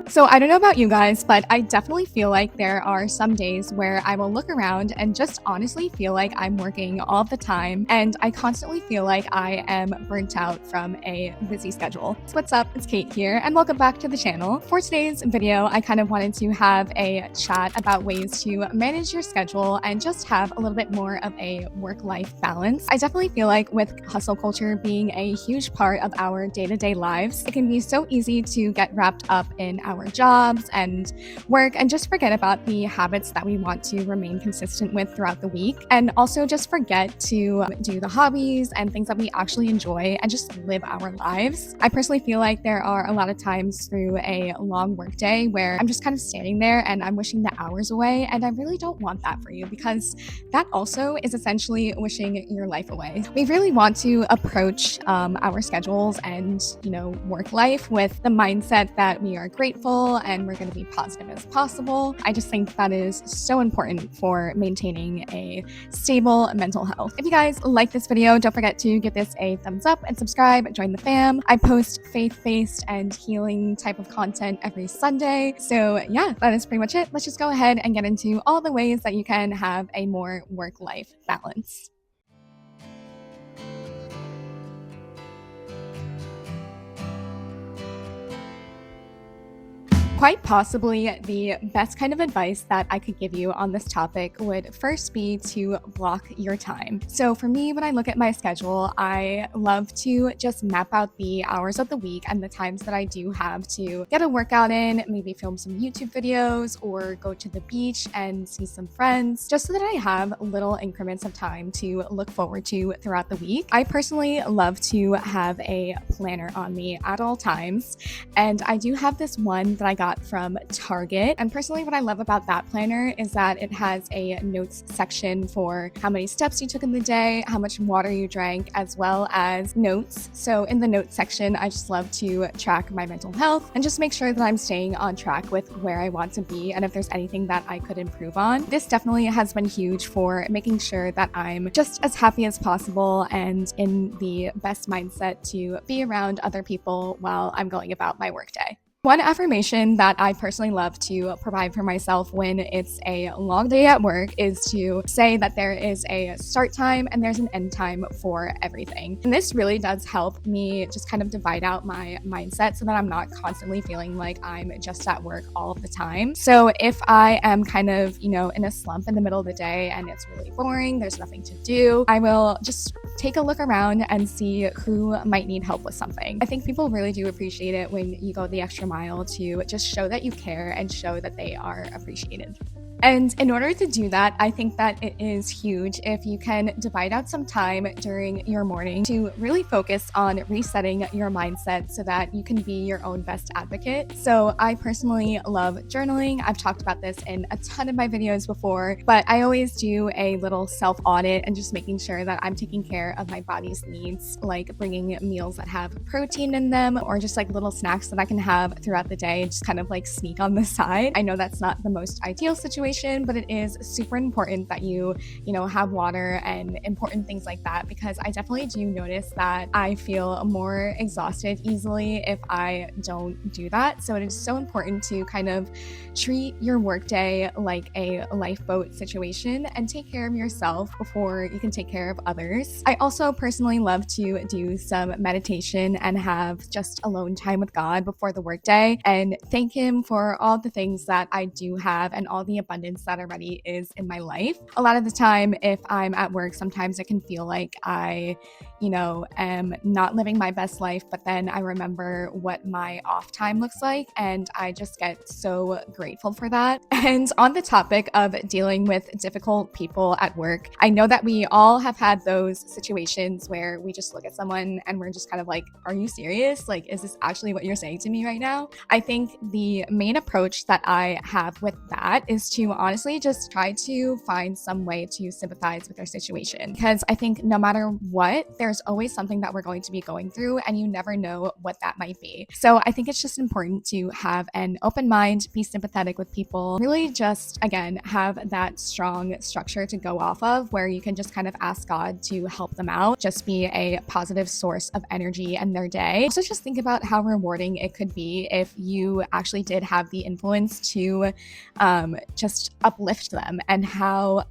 So I don't know about you guys, but I definitely feel like there are some days where I will look around and just honestly feel like I'm working all the time and I constantly feel like I am burnt out from a busy schedule. So what's up? It's Kate here and welcome back to the channel. For today's video, I kind of wanted to have a chat about ways to manage your schedule and just have a little bit more of a work-life balance. I definitely feel like with hustle culture being a huge part of our day-to-day lives, it can be so easy to get wrapped up in our jobs and work and just forget about the habits that we want to remain consistent with throughout the week, and also just forget to do the hobbies and things that we actually enjoy and just live our lives. I personally feel like there are a lot of times through a long work day where I'm just kind of standing there and I'm wishing the hours away, and I really don't want that for you because that also is essentially wishing your life away. We really want to approach our schedules and work life with the mindset that we are grateful and we're going to be positive as possible. I just think that is so important for maintaining a stable mental health. If you guys like this video, don't forget to give this a thumbs up and subscribe, join the fam. I post faith-based and healing type of content every Sunday. So yeah, that is pretty much it. Let's just go ahead and get into all the ways that you can have a more work-life balance. Quite possibly the best kind of advice that I could give you on this topic would first be to block your time. So for me, when I look at my schedule, I love to just map out the hours of the week and the times that I do have to get a workout in, maybe film some YouTube videos or go to the beach and see some friends, just so that I have little increments of time to look forward to throughout the week. I personally love to have a planner on me at all times, and I do have this one that I got from Target. And personally, what I love about that planner is that it has a notes section for how many steps you took in the day, how much water you drank, as well as notes. So in the notes section, I just love to track my mental health and just make sure that I'm staying on track with where I want to be and if there's anything that I could improve on. This definitely has been huge for making sure that I'm just as happy as possible and in the best mindset to be around other people while I'm going about my workday. One affirmation that I personally love to provide for myself when it's a long day at work is to say that there is a start time and there's an end time for everything. And this really does help me just kind of divide out my mindset so that I'm not constantly feeling like I'm just at work all of the time. So if I am kind of, in a slump in the middle of the day and it's really boring, there's nothing to do, I will just take a look around and see who might need help with something. I think people really do appreciate it when you go the extra mile to just show that you care and show that they are appreciated. And in order to do that, I think that it is huge if you can divide out some time during your morning to really focus on resetting your mindset so that you can be your own best advocate. So I personally love journaling. I've talked about this in a ton of my videos before, but I always do a little self-audit and just making sure that I'm taking care of my body's needs, like bringing meals that have protein in them or just like little snacks that I can have throughout the day and just kind of like sneak on the side. I know that's not the most ideal situation, but it is super important that you have water and important things like that, because I definitely do notice that I feel more exhausted easily if I don't do that. So it is so important to kind of treat your workday like a lifeboat situation and take care of yourself before you can take care of others. I also personally love to do some meditation and have just alone time with God before the workday and thank Him for all the things that I do have and all the abundance that already is in my life. A lot of the time, if I'm at work, sometimes it can feel like I, am not living my best life, but then I remember what my off time looks like, and I just get so grateful for that. And on the topic of dealing with difficult people at work, I know that we all have had those situations where we just look at someone and we're just kind of like, are you serious? Like, is this actually what you're saying to me right now? I think the main approach that I have with that is to to honestly just try to find some way to sympathize with their situation. Because I think no matter what, there's always something that we're going to be going through, and you never know what that might be. So I think it's just important to have an open mind, be sympathetic with people, really just, again, have that strong structure to go off of where you can just kind of ask God to help them out, just be a positive source of energy in their day. Also, just think about how rewarding it could be if you actually did have the influence to just uplift them, and how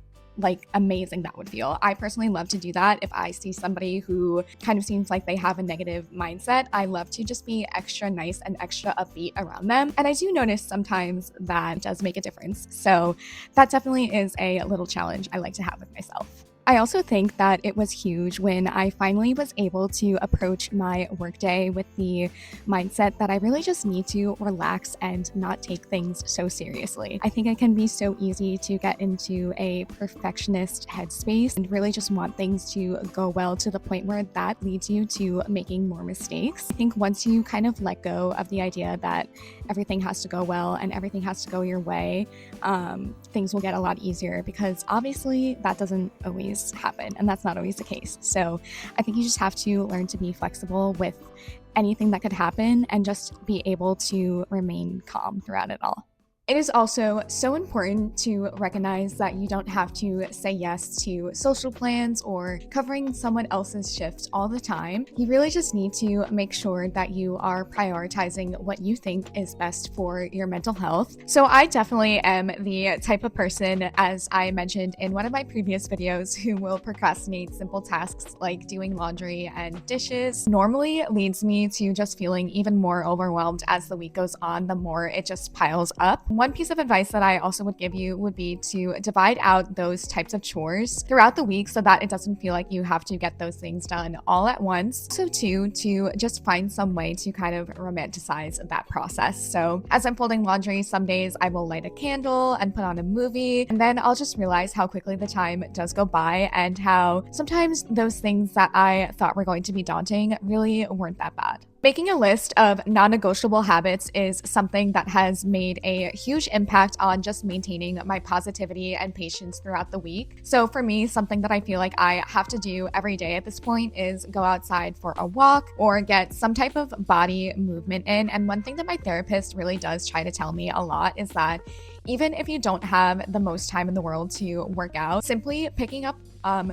amazing that would feel. I personally love to do that. If I see somebody who kind of seems like they have a negative mindset, I love to just be extra nice and extra upbeat around them. And I do notice sometimes that does make a difference. So that definitely is a little challenge I like to have with myself. I also think that it was huge when I finally was able to approach my workday with the mindset that I really just need to relax and not take things so seriously. I think it can be so easy to get into a perfectionist headspace and really just want things to go well to the point where that leads you to making more mistakes. I think once you kind of let go of the idea that everything has to go well and everything has to go your way, things will get a lot easier, because obviously that doesn't always happen, and that's not always the case. So I think you just have to learn to be flexible with anything that could happen and just be able to remain calm throughout it all. It is also so important to recognize that you don't have to say yes to social plans or covering someone else's shifts all the time. You really just need to make sure that you are prioritizing what you think is best for your mental health. So I definitely am the type of person, as I mentioned in one of my previous videos, who will procrastinate simple tasks like doing laundry and dishes. Normally leads me to just feeling even more overwhelmed as the week goes on, the more it just piles up. One piece of advice that I also would give you would be to divide out those types of chores throughout the week so that it doesn't feel like you have to get those things done all at once. So too, to just find some way to kind of romanticize that process. So as I'm folding laundry, some days I will light a candle and put on a movie, and then I'll just realize how quickly the time does go by, and how sometimes those things that I thought were going to be daunting really weren't that bad. Making a list of non-negotiable habits is something that has made a huge impact on just maintaining my positivity and patience throughout the week. So for me, something that I feel like I have to do every day at this point is go outside for a walk or get some type of body movement in. And one thing that my therapist really does try to tell me a lot is that even if you don't have the most time in the world to work out, simply picking up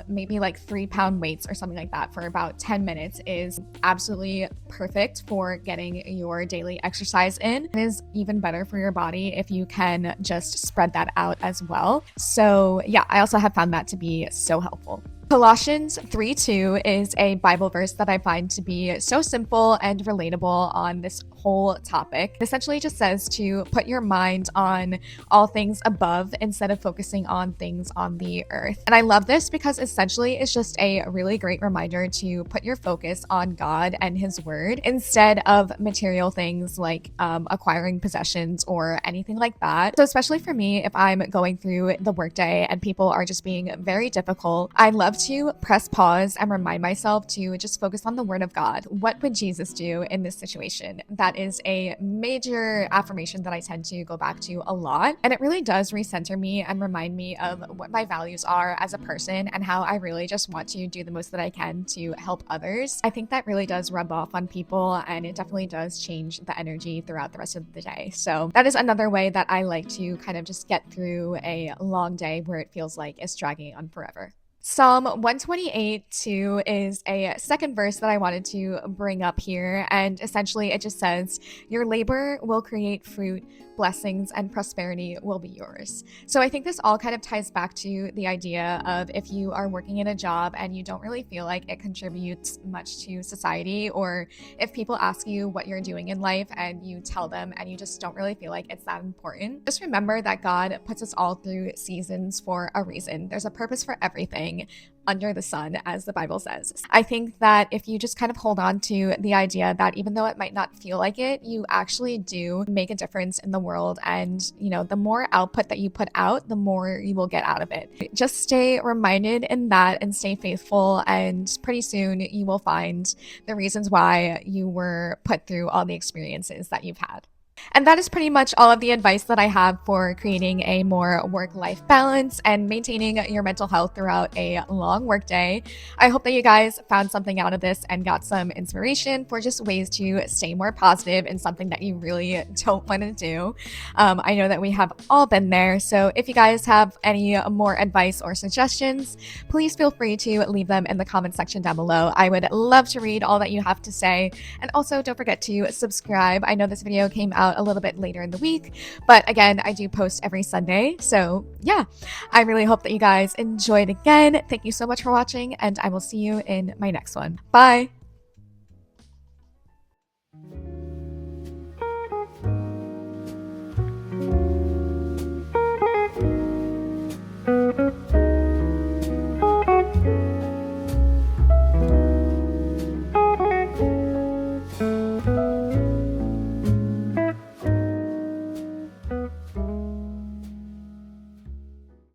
maybe like 3-pound weights or something like that for about 10 minutes is absolutely perfect for getting your daily exercise in. It is even better for your body if you can just spread that out as well. So yeah, I also have found that to be so helpful. Colossians 3:2 is a Bible verse that I find to be so simple and relatable on this whole topic. It essentially just says to put your mind on all things above instead of focusing on things on the earth. And I love this because essentially it's just a really great reminder to put your focus on God and His Word instead of material things like acquiring possessions or anything like that. So especially for me, if I'm going through the workday and people are just being very difficult, I love to press pause and remind myself to just focus on the Word of God. What would Jesus do in this situation? That is a major affirmation that I tend to go back to a lot. And it really does recenter me and remind me of what my values are as a person and how I really just want to do the most that I can to help others. I think that really does rub off on people, and it definitely does change the energy throughout the rest of the day. So that is another way that I like to kind of just get through a long day where it feels like it's dragging on forever. Psalm 128:2 is a second verse that I wanted to bring up here. And essentially it just says, your labor will create fruit, blessings and prosperity will be yours. So I think this all kind of ties back to the idea of if you are working in a job and you don't really feel like it contributes much to society, or if people ask you what you're doing in life and you tell them and you just don't really feel like it's that important, just remember that God puts us all through seasons for a reason. There's a purpose for everything under the sun, as the Bible says. I think that if you just kind of hold on to the idea that even though it might not feel like it, you actually do make a difference in the world. And, you know, the more output that you put out, the more you will get out of it. Just stay reminded in that and stay faithful. And pretty soon you will find the reasons why you were put through all the experiences that you've had. And that is pretty much all of the advice that I have for creating a more work-life balance and maintaining your mental health throughout a long workday. I hope that you guys found something out of this and got some inspiration for just ways to stay more positive in something that you really don't want to do. I know that we have all been there. So if you guys have any more advice or suggestions, please feel free to leave them in the comment section down below. I would love to read all that you have to say. And also don't forget to subscribe. I know this video came out a little bit later in the week, but again, I do post every Sunday. So yeah, I really hope that you guys enjoyed again. Thank you so much for watching, and I will see you in my next one. Bye.